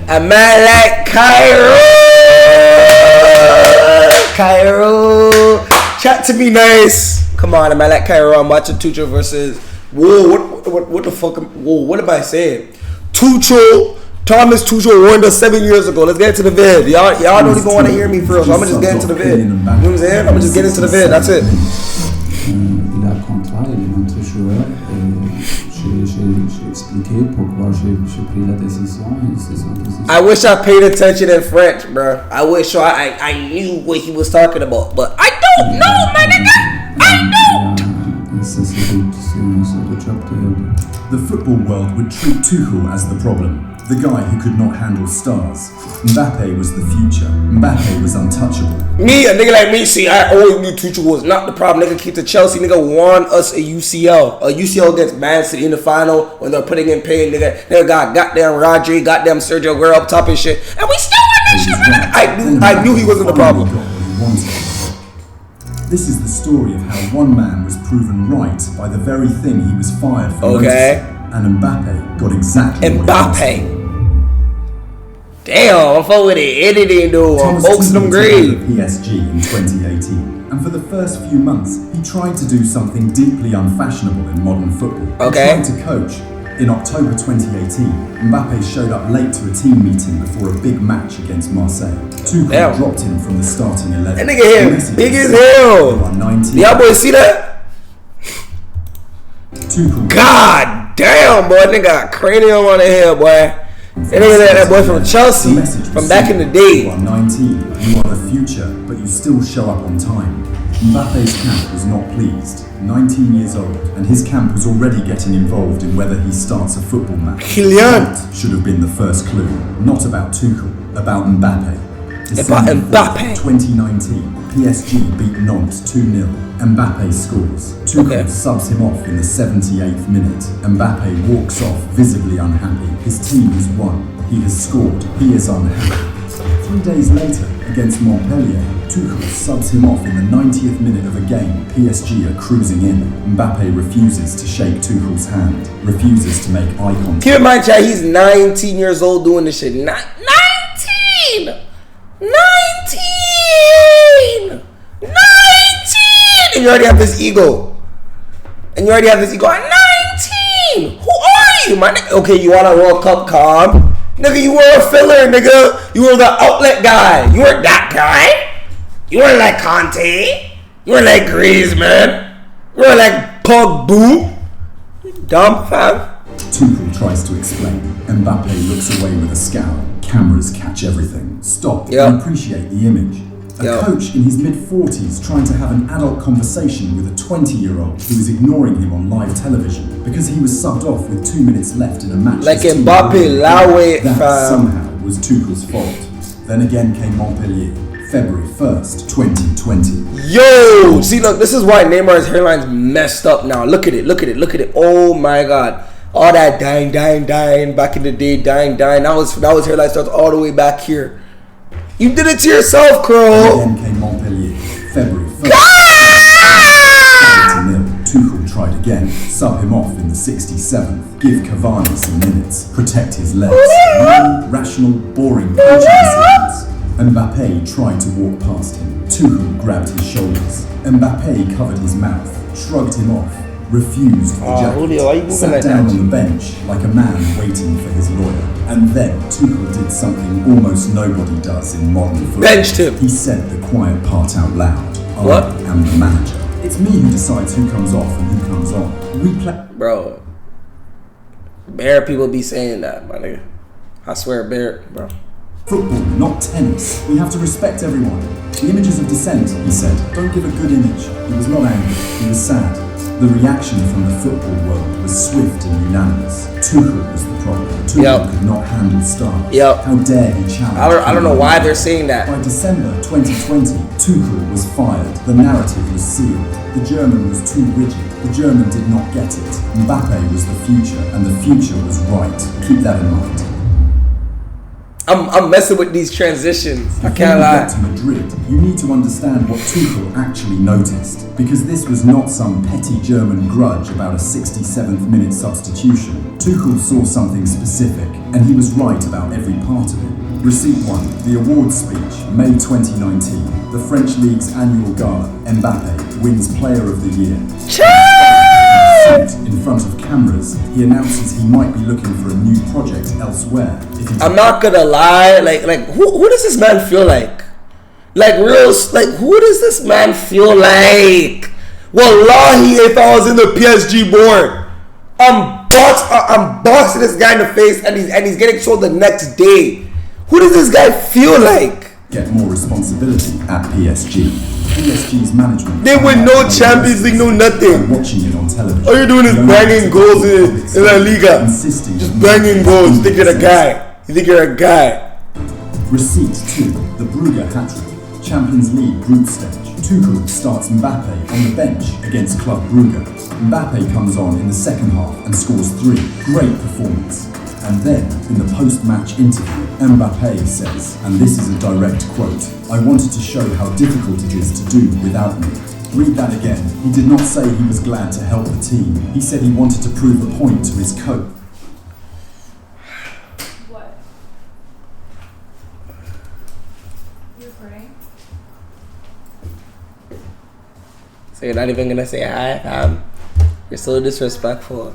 A man like Cairo. Chat to me nice. Come on, a man like Cairo. I'm watching Tuchel versus. Whoa, what the fuck? Whoa, what am I saying? Thomas Tuchel warned us 7 years ago. Let's get into the vid. Y'all don't even want to hear me for real, so I'm gonna just get into the vid. You know what I'm saying? I'm gonna just get into the vid. That's it. Il apprendra, il est notre joueur et j'ai expliqué pourquoi j'ai pris la décision et c'est son décision. I wish I paid attention in French, bro. I wish I knew what he was talking about, but I don't know, my nigga. I don't. The football world would treat Tuchel as the problem. The guy who could not handle stars. Mbappe was the future. Mbappe was untouchable. Me, a nigga like me, see, I always knew Tuchel was not the problem. Nigga, keep the Chelsea. Nigga won us a UCL. A UCL against Man City in the final when they're putting in pain. Nigga got goddamn Rodri, goddamn Sergio Aguero up top and shit. And we still won that shit, man. I knew he wasn't the problem. This is the story of how one man was proven right by the very thing he was fired for. Okay. And Mbappe got exactly what he wanted. Damn, I'm fucking with it. Anything, dude. I'm boxing them grave. PSG in 2018. And for the first few months, he tried to do something deeply unfashionable in modern football. Okay. He tried to coach. In October 2018, Mbappe showed up late to a team meeting before a big match against Marseille. Tuchel dropped him from the starting 11. That nigga here, big as hell. Y'all boys see that? Tuchel. God damn, boy. Nigga got cranium on the head, boy. That nigga that boy from Chelsea, from back in the day. You are 19, you are the future, but you still show up on time. Mbappe's camp was not pleased. 19 years old, and his camp was already getting involved in whether he starts a football match. Kylian should have been the first clue. Not about Tuchel, about Mbappe. About Mbappe. 2019, PSG beat Nantes 2-0. Mbappe scores. Tuchel subs him off in the 78th minute. Mbappe walks off visibly unhappy. His team has won. He has scored. He is unhappy. 3 days later, against Montpellier, Tuchel subs him off in the 90th minute of a game. PSG are cruising in. Mbappe refuses to shake Tuchel's hand, refuses to make eye contact. Keep in mind, chat, he's 19 years old doing this shit. 19! 19! And you already have this ego. I'm 19! Who are you, man? Okay, you want a World Cup calm? Nigga, you were a filler, nigga. You were the outlet guy. You weren't that guy. You weren't like Conte. You weren't like Griezmann. You weren't like Pogba. Dumb, fam. Tuchel tries to explain. Mbappe looks away with a scowl. Cameras catch everything. Stop and appreciate the image. A coach in his mid-40s trying to have an adult conversation with a 20-year-old who is ignoring him on live television because he was subbed off with 2 minutes left in a match. Like Mbappe, Lawe, that somehow was Tuchel's fault. Then again came Montpellier, February 1st, 2020. Yo! See, look, this is why Neymar's hairline's messed up now. Look at it. Oh my God. All that dying back in the day, dying. That was hairline starts all the way back here. You did it to yourself, Crow. Then came Montpellier, February 1st. 0-0. Tuchel tried again, sub him off in the 67th, give Cavani some minutes, protect his legs. Rational, boring coaching decisions. Mbappe tried to walk past him. Tuchel grabbed his shoulders. Mbappe covered his mouth, shrugged him off, refused the jacket, Julio, why you moving sat like down that? on the bench like a man waiting for his lawyer. And then Tuchel did something almost nobody does in modern football. Benched him. He said the quiet part out loud. What? I am the manager. It's me who decides who comes off and who comes on. We play. Bro. Bear people be saying that, my nigga. I swear, Bear, bro. Football, not tennis. We have to respect everyone. The images of dissent, he said, don't give a good image. He was not angry. He was sad. The reaction from the football world was swift and unanimous. Tuchel was the problem. Tuchel could not handle stars. How dare he challenge? I don't know why they're saying that. By December 2020, Tuchel was fired. The narrative was sealed. The German was too rigid. The German did not get it. Mbappe was the future, and the future was right. Keep that in mind. I'm messing with these transitions. I Before can't we lie. get to Madrid, you need to understand what Tuchel actually noticed, because this was not some petty German grudge about a 67th minute substitution. Tuchel saw something specific, and he was right about every part of it. Receipt 1, the awards speech, May 2019. The French League's annual gala, Mbappe wins Player of the Year. In front of cameras, he announces he might be looking for a new project elsewhere. I'm not gonna lie, like who does this man feel like? Like who does this man feel like? Wallahi, if I was in the PSG board, I'm boxing this guy in the face, and he's getting sold the next day. Who does this guy feel like? Get more responsibility at PSG. PSG's management. They win no Champions League, no nothing. Watching it on television. All you're doing is banging goals in La Liga. Just banging goals. You think you're a guy. You think you're a guy. Receipt 2, the Brugge hat-trick. Champions League group stage. Tuchel starts Mbappe on the bench against Club Brugge. Mbappe comes on in the second half and scores 3. Great performance. And then, in the post-match interview, Mbappe says, and this is a direct quote, "I wanted to show how difficult it is to do without me." Read that again. He did not say he was glad to help the team. He said he wanted to prove a point to his coach. What? You recording? So you're not even gonna say hi, fam? You're so disrespectful.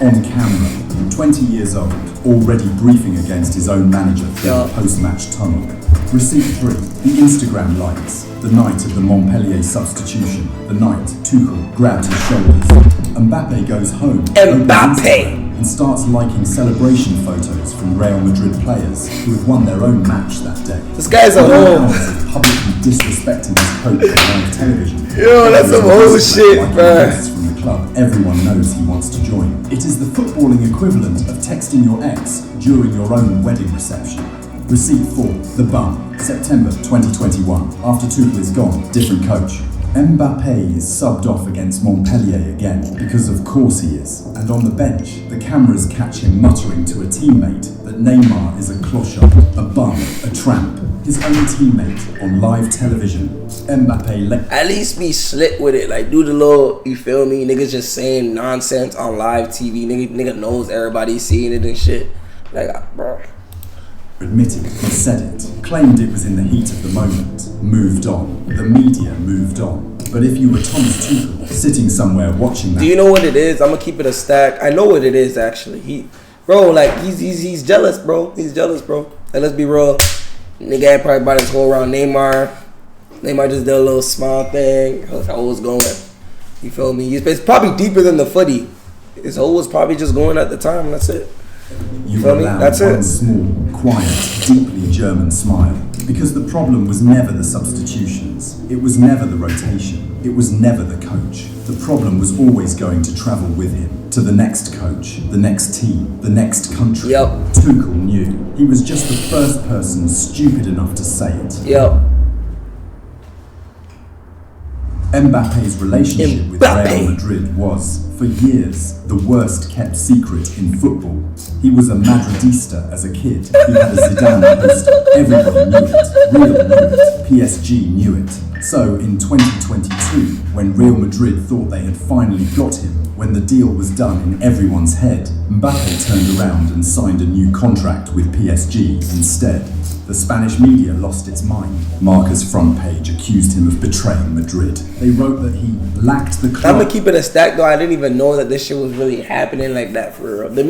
On camera, 20 years old, already briefing against his own manager through the post-match tunnel. Receipt 3, the Instagram likes. The night of the Montpellier substitution, the night Tuchel grabbed his shoulders. Mbappe goes home, and starts liking celebration photos from Real Madrid players who had won their own match that day. This guy's a whole... Publicly disrespecting his coach on live television. Yo, that's some whole shit, man. From the club, everyone knows he wants to join. It is the footballing equivalent of texting your ex during your own wedding reception. Receipt 4, the bum, September 2021. After Tuchel is gone, different coach. Mbappe is subbed off against Montpellier again, because of course he is. And on the bench, the cameras catch him muttering to a teammate that Neymar is a clochard, a bum, a tramp. His own teammate on live television. Mbappe at least be slick with it, like do the little, you feel me? Niggas just saying nonsense on live TV. Nigga knows everybody's seeing it and shit. Like, bro. Admitted he said it, claimed it was in the heat of the moment, moved on. The media moved on. But if you were Thomas Tuchel, sitting somewhere watching that... Do you know what it is? I'm gonna keep it a stack. I know what it is, actually. He's jealous, bro. He's jealous, bro. Like, let's be real. Nigga had probably bought his whole around Neymar. Neymar just did a little smile thing. That's how it was going. You feel me? It's probably deeper than the footy. His hole was probably just going at the time. That's it. You feel me? That's one small, quiet, deeply German smile. Because the problem was never the substitutions. It was never the rotation. It was never the coach. The problem was always going to travel with him. To the next coach, the next team, the next country. Yep. Tuchel knew. He was just the first person stupid enough to say it. Yep. Mbappe's relationship with Real Madrid was, for years, the worst kept secret in football. He was a Madridista as a kid. He had a Zidane poster. Everybody knew it. Real knew it. PSG knew it. So, in 2022, when Real Madrid thought they had finally got him, when the deal was done in everyone's head, Mbappe turned around and signed a new contract with PSG instead. The Spanish media lost its mind. Marca's front page accused him of betraying Madrid. They wrote that he lacked the club. I'm gonna keep it a stack though. I didn't even know that this shit was really happening like that for real. The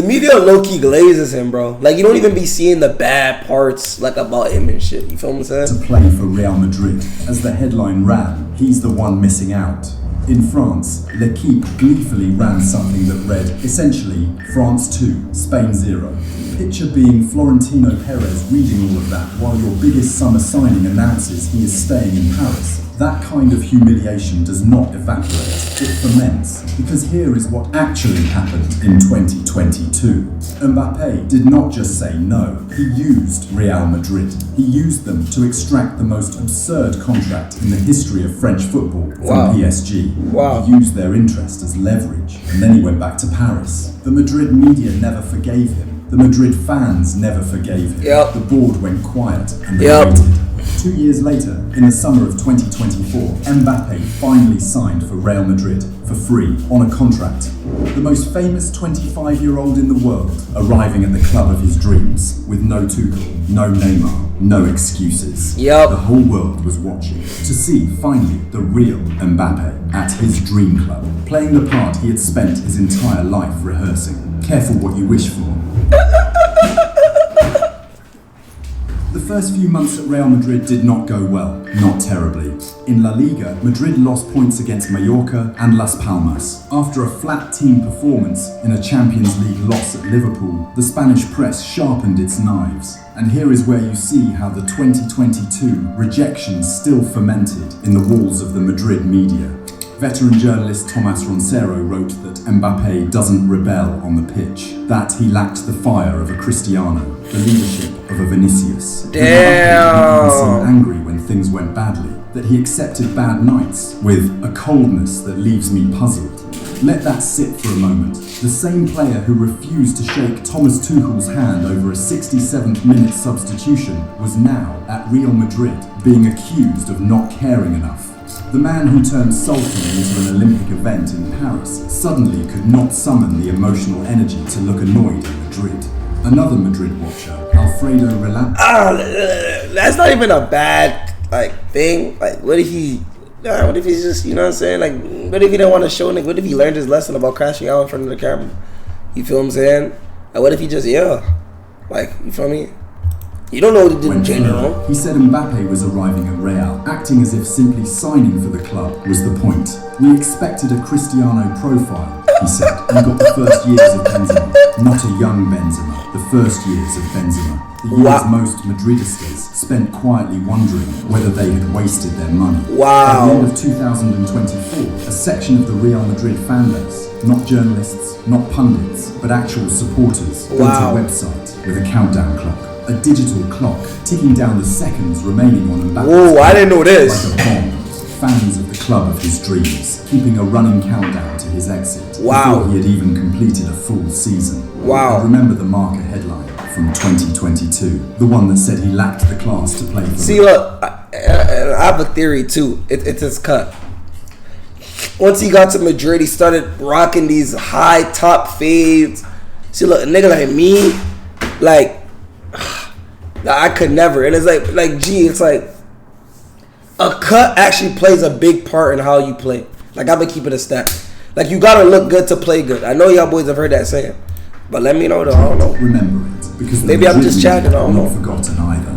media low-key glazes him, bro. Like, you don't even be seeing the bad parts, like, about him and shit. You feel what I'm saying? To play for Real Madrid. As the headline ran, he's the one missing out. In France, L'Equipe gleefully ran something that read, essentially, France 2, Spain 0. Picture being Florentino Perez reading all of that while your biggest summer signing announces he is staying in Paris. That kind of humiliation does not evaporate, it ferments, because here is what actually happened in 2022. Mbappe did not just say no, he used Real Madrid. He used them to extract the most absurd contract in the history of French football from PSG. Wow. He used their interest as leverage, and then he went back to Paris. The Madrid media never forgave him. The Madrid fans never forgave him. Yep. The board went quiet and they Yep. waited. 2 years later, in the summer of 2024, Mbappe finally signed for Real Madrid for free on a contract. The most famous 25-year-old in the world, arriving at the club of his dreams with no Tuchel, no Neymar, no excuses. Yep. The whole world was watching to see finally the real Mbappe at his dream club, playing the part he had spent his entire life rehearsing. Careful what you wish for. The first few months at Real Madrid did not go well, not terribly. In La Liga, Madrid lost points against Mallorca and Las Palmas. After a flat team performance in a Champions League loss at Liverpool, the Spanish press sharpened its knives. And here is where you see how the 2022 rejection still fermented in the walls of the Madrid media. Veteran journalist Thomas Tuchel wrote that Mbappe doesn't rebel on the pitch, that he lacked the fire of a Cristiano, the leadership of a Vinicius. Damn. He seemed angry when things went badly, that he accepted bad nights with a coldness that leaves me puzzled. Let that sit for a moment. The same player who refused to shake Thomas Tuchel's hand over a 67th minute substitution was now at Real Madrid being accused of not caring enough. The man who turned sulking into an Olympic event in Paris suddenly could not summon the emotional energy to look annoyed in Madrid. Another Madrid watcher, Alfredo Relan. That's not even a bad thing. What if he's just, you know what I'm saying? What if he didn't want to show it? What if he learned his lesson about crashing out in front of the camera? You feel what I'm saying? What if he just, you feel me? You don't know what he did in changing room. He said Mbappe was arriving at Real, acting as if simply signing for the club was the point. We expected a Cristiano profile, he said, and got the first years of Benzema. Not a young Benzema, the first years of Benzema. The years most Madridistas spent quietly wondering whether they had wasted their money. Wow. At the end of 2024, a section of the Real Madrid fan base, not journalists, not pundits, but actual supporters, built a website with a countdown clock. A digital clock ticking down the seconds remaining on Mbappe's. Whoa, I didn't know this. Like a bomb. Fans of the club of his dreams, keeping a running countdown to his exit. Wow. Before he had even completed a full season. Wow. I remember the marker headline from 2022, the one that said he lacked the class to play for. See, look, I have a theory too. It's his cut. Once he got to Madrid, he started rocking these high top fades. See, look, a nigga like me, I could never. And it's it's like a cut actually plays a big part in how you play. I've been keeping a stat. You gotta look good to play good. I know y'all boys have heard that saying, but let me know though. I don't know. Remember it, because maybe I'm just chatting. I don't know. Not forgotten either.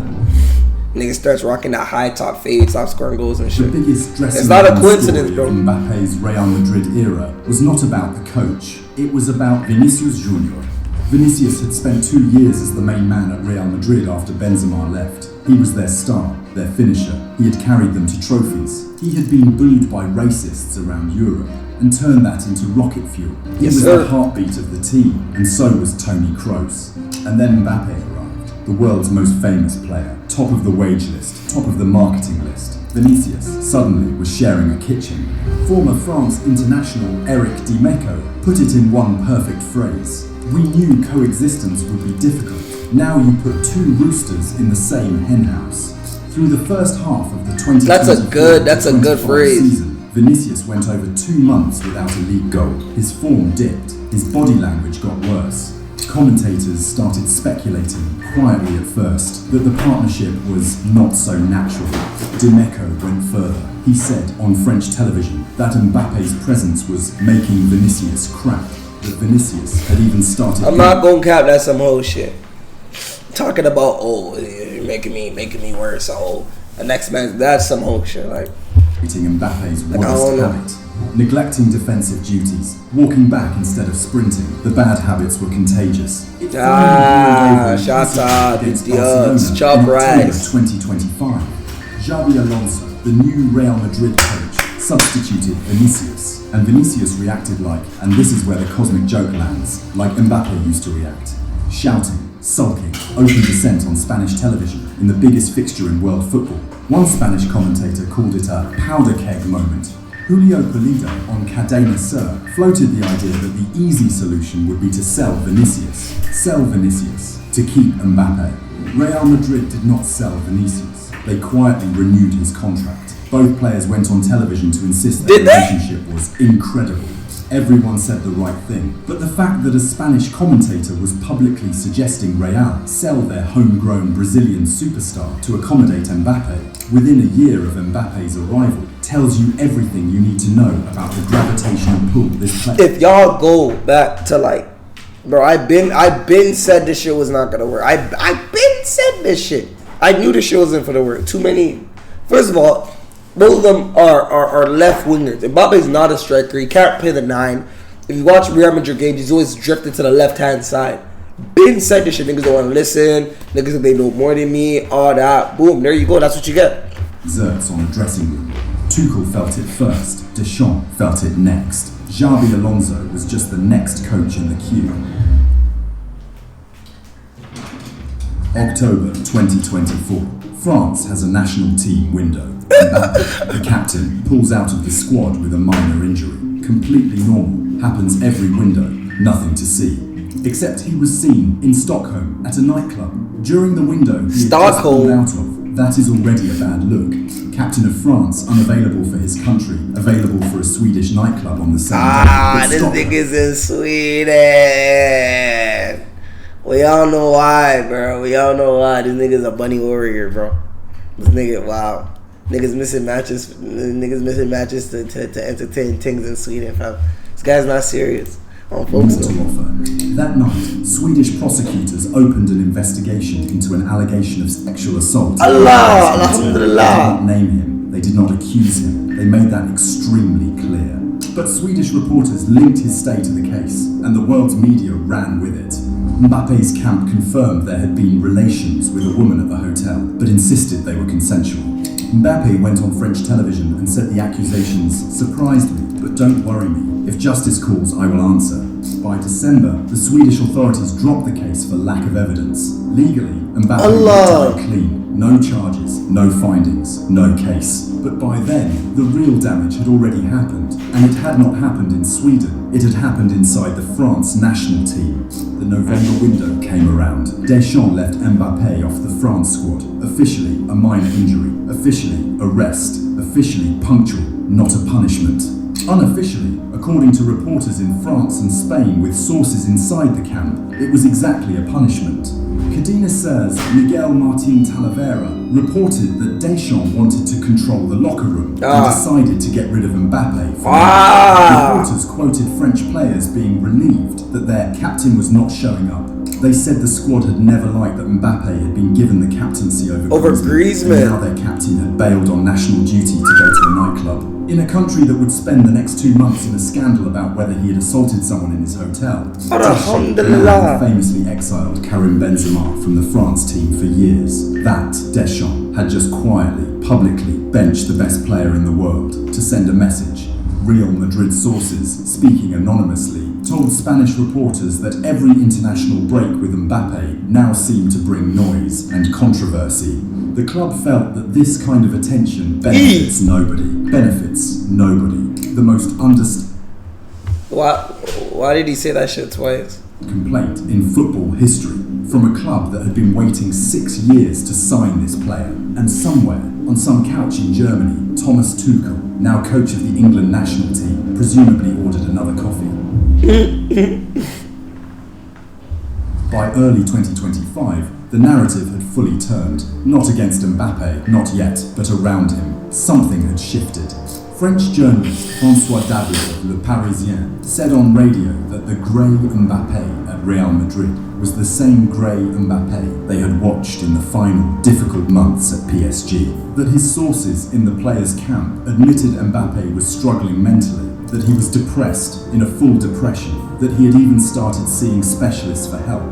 Nigga starts rocking that high top fade, stop scoring goals and shit. The biggest dressing it's not a room coincidence, story bro. of Mbappe's Real Madrid era was not about the coach. It was about Vinicius Junior. Vinicius had spent 2 years as the main man at Real Madrid after Benzema left. He was their star, their finisher. He had carried them to trophies. He had been bullied by racists around Europe and turned that into rocket fuel. He was the heartbeat of the team, and so was Toni Kroos. And then Mbappe arrived, the world's most famous player, top of the wage list, top of the marketing list. Vinicius suddenly was sharing a kitchen. Former France international Eric Dimeco put it in one perfect phrase. We knew coexistence would be difficult. Now you put two roosters in the same henhouse. Through the first half of the 2024 That's a good phrase. Season, Vinicius went over 2 months without a league goal. His form dipped. His body language got worse. Commentators started speculating, quietly at first, that the partnership was not so natural. Dimeco went further. He said on French television that Mbappe's presence was making Vinicius crack. That Vinicius had even started. I'm not gonna cap that some whole shit. Talking about you're making me worse. The next man, that's some whole shit. Eating Mbappe's worst habit, neglecting defensive duties, walking back instead of sprinting. The bad habits were contagious. Shots out, idiots, chop rice. 2025, Xabi Alonso, the new Real Madrid coach, substituted Vinicius. And Vinicius reacted and this is where the cosmic joke lands, like Mbappe used to react. Shouting, sulking, open dissent on Spanish television in the biggest fixture in world football. One Spanish commentator called it a powder keg moment. Julio Pulido on Cadena Ser floated the idea that the easy solution would be to sell Vinicius. To keep Mbappe. Real Madrid did not sell Vinicius. They quietly renewed his contract. Both players went on television to insist their relationship was incredible. Everyone said the right thing, but the fact that a Spanish commentator was publicly suggesting Real sell their homegrown Brazilian superstar to accommodate Mbappe within a year of Mbappe's arrival tells you everything you need to know about the gravitational pull this player. If y'all go back to like, bro, I've been said this shit was not gonna work. I've been said this shit. I knew this shit wasn't gonna work. Too many. First of all, both of them are left wingers. Mbappe's not a striker. He can't play the 9. If you watch Real Madrid games, he's always drifted to the left hand side. Been said this shit. Niggas don't want to listen. Niggas think they know more than me. All that. Boom. There you go. That's what you get. Exerts on the dressing room. Tuchel felt it first. Deschamps felt it next. Xabi Alonso was just the next coach in the queue. October 2024. France has a national team window. Mbappe, the captain, pulls out of the squad with a minor injury. Completely normal. Happens every window. Nothing to see. Except he was seen in Stockholm at a nightclub. During the window he had just pulled out of. That is already a bad look. Captain of France, unavailable for his country, available for a Swedish nightclub on the same day. This nigga's in Sweden. We all know why, bro. We all know why. This nigga's a bunny warrior, bro. This nigga, wow. Niggas missing matches to entertain things in Sweden, fam. This guy's not serious. That night, Swedish prosecutors opened an investigation into an allegation of sexual assault. Allah, Alhamdulillah. They did not name him. They did not accuse him. They made that extremely clear. But Swedish reporters linked his stay to the case, and the world's media ran with it. Mbappe's camp confirmed there had been relations with a woman at the hotel, but insisted they were consensual. Mbappe went on French television and said the accusations surprised me, but don't worry me. If justice calls, I will answer. By December, the Swedish authorities dropped the case for lack of evidence. Legally, Mbappe was clean. No charges, no findings, no case. But by then, the real damage had already happened. And it had not happened in Sweden. It had happened inside the France national team. The November window came around. Deschamps left Mbappe off the France squad. Officially, a minor injury. Officially, a rest. Officially, punctual, not a punishment. Unofficially, according to reporters in France and Spain with sources inside the camp, it was exactly a punishment. Cadena Ser's Miguel Martin Talavera reported that Deschamps wanted to control the locker room and decided to get rid of Mbappe. Reporters quoted French players being relieved that their captain was not showing up. They said the squad had never liked that Mbappe had been given the captaincy over Griezmann, and now their captain had bailed on national duty to go to a nightclub. In a country that would spend the next 2 months in a scandal about whether he had assaulted someone in his hotel, Deschamps famously exiled Karim Benzema from the France team for years. That Deschamps had just quietly, publicly benched the best player in the world to send a message. Real Madrid sources, speaking anonymously, told Spanish reporters that every international break with Mbappe now seemed to bring noise and controversy. The club felt that this kind of attention benefits nobody. The most Why did he say that shit twice? Complaint in football history from a club that had been waiting 6 years to sign this player. And somewhere, on some couch in Germany, Thomas Tuchel, now coach of the England national team, presumably ordered another coffee. By early 2025, the narrative had fully turned, not against Mbappe, not yet, but around him. Something had shifted. French journalist François David of Le Parisien said on radio that the grey Mbappe at Real Madrid was the same grey Mbappe they had watched in the final difficult months at PSG. That his sources in the players' camp admitted Mbappe was struggling mentally, that he was depressed, in a full depression, that he had even started seeing specialists for help.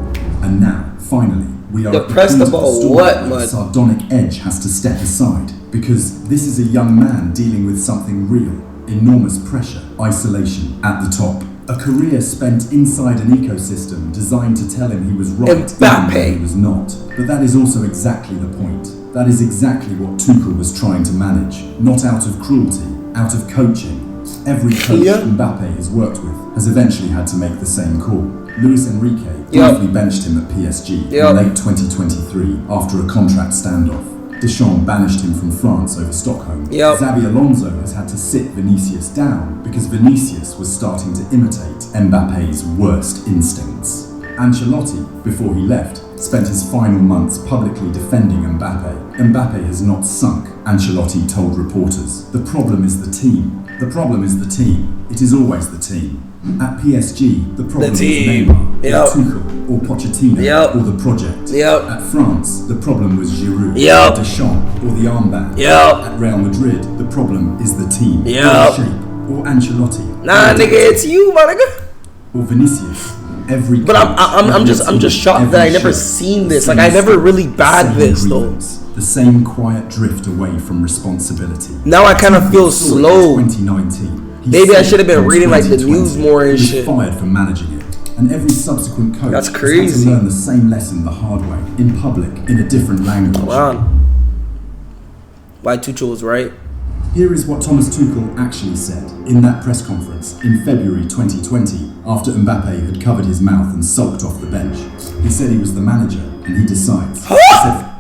And now, finally, we are depressed at the about story what, where man? the sardonic edge has to step aside, because this is a young man dealing with something real, enormous pressure, isolation at the top. A career spent inside an ecosystem designed to tell him he was right, even though he was not. But that is also exactly the point. That is exactly what Tuchel was trying to manage, not out of cruelty, out of coaching, Every coach Mbappe has worked with has eventually had to make the same call. Luis Enrique briefly benched him at PSG in late 2023 after a contract standoff. Deschamps banished him from France over Stockholm. Xabi Alonso has had to sit Vinicius down because Vinicius was starting to imitate Mbappe's worst instincts. Ancelotti, before he left, spent his final months publicly defending Mbappe. Mbappe has not sunk, Ancelotti told reporters. The problem is the team. The problem is the team. It is always the team. At PSG, the problem is Neymar, or Tuchel, or Pochettino, or the project. At France, the problem was Giroud, or Deschamps, or the armband. At Real Madrid, the problem is the team, or the shape, or Ancelotti. Nah, nigga, it's you, my nigga. Or Vinicius. But I'm just shocked that I never seen this. Like I never really bagged this though. The same quiet drift away from responsibility. Now I kind of feel slow. 2019. Maybe I should have been reading like the news more and shit. He was fired for managing it, and every subsequent coach has had to learn the same lesson the hard way, in public, in a different language. Come on. Why Tuchel was right? Here is what Thomas Tuchel actually said in that press conference in February 2020 after Mbappe had covered his mouth and sulked off the bench. He said he was the manager and he decides. He said,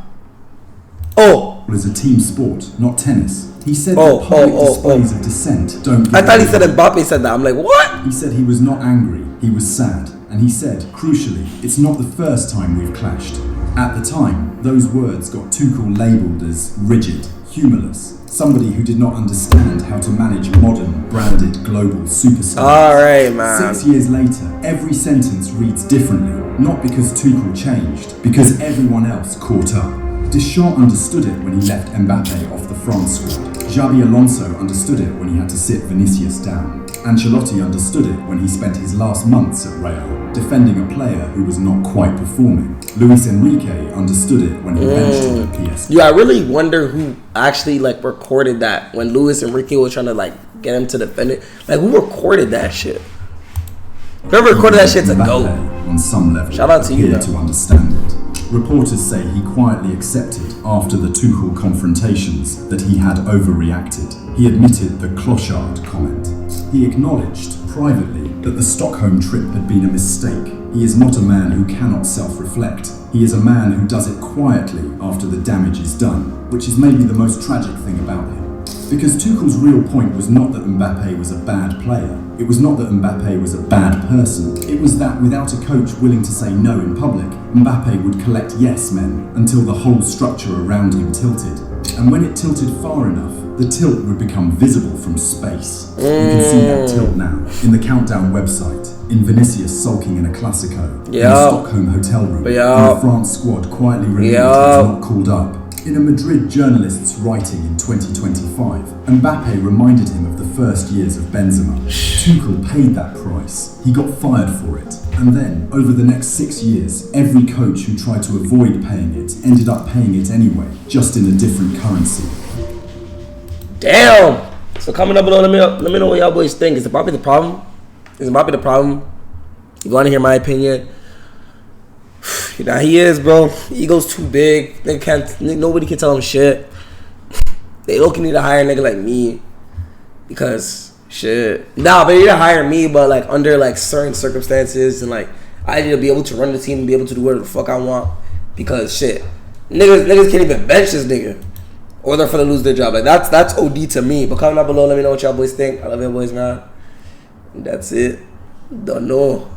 it was a team sport, not tennis. He said that public displays of dissent don't... I thought he said Mbappe said that. I'm like, what? He said he was not angry, he was sad. And he said, crucially, it's not the first time we've clashed. At the time, those words got Tuchel labelled as rigid, humourless, somebody who did not understand how to manage modern, branded, global superstars. Alright, man. 6 years later, every sentence reads differently, not because Tuchel changed, because everyone else caught up. Deschamps understood it when he left Mbappe off the France squad. Xabi Alonso understood it when he had to sit Vinicius down. Ancelotti understood it when he spent his last months at Real, defending a player who was not quite performing. Luis Enrique understood it when he benched him at PSG. Yeah, I really wonder who actually like recorded that when Luis Enrique was trying to like get him to defend it. Like who recorded that shit? Whoever recorded that shit's a goat. On some level, shout out to you. To understand it. Reporters say he quietly accepted after the Tuchel confrontations that he had overreacted. He admitted the clochard comment. He acknowledged privately that the Stockholm trip had been a mistake. He is not a man who cannot self-reflect. He is a man who does it quietly after the damage is done, which is maybe the most tragic thing about him. Because Tuchel's real point was not that Mbappe was a bad player. It was not that Mbappe was a bad person. It was that without a coach willing to say no in public, Mbappe would collect yes men until the whole structure around him tilted. And when it tilted far enough, the tilt would become visible from space. You can see that tilt now in the Countdown website, in Vinicius sulking in a Classico, in the Stockholm hotel room, in the France squad quietly relieved he was not called up. In a Madrid journalist's writing in 2025, Mbappe reminded him of the first years of Benzema. Tuchel paid that price. He got fired for it. And then, over the next 6 years, every coach who tried to avoid paying it ended up paying it anyway, just in a different currency. Damn! So coming up below, let me know what y'all boys think. Is Mbappe the problem? Is Mbappe the problem? You want to hear my opinion? Nah, he is, bro. Ego's too big. Nobody can tell him shit. They low-key need to hire a nigga like me. Because, shit. Nah, but they need to hire me, but like under like certain circumstances. And like, I need to be able to run the team and be able to do whatever the fuck I want. Because, shit. Niggas can't even bench this nigga. Or they're finna lose their job. Like, that's OD to me. But comment down below, let me know what y'all boys think. I love y'all boys, man. That's it. Don't know.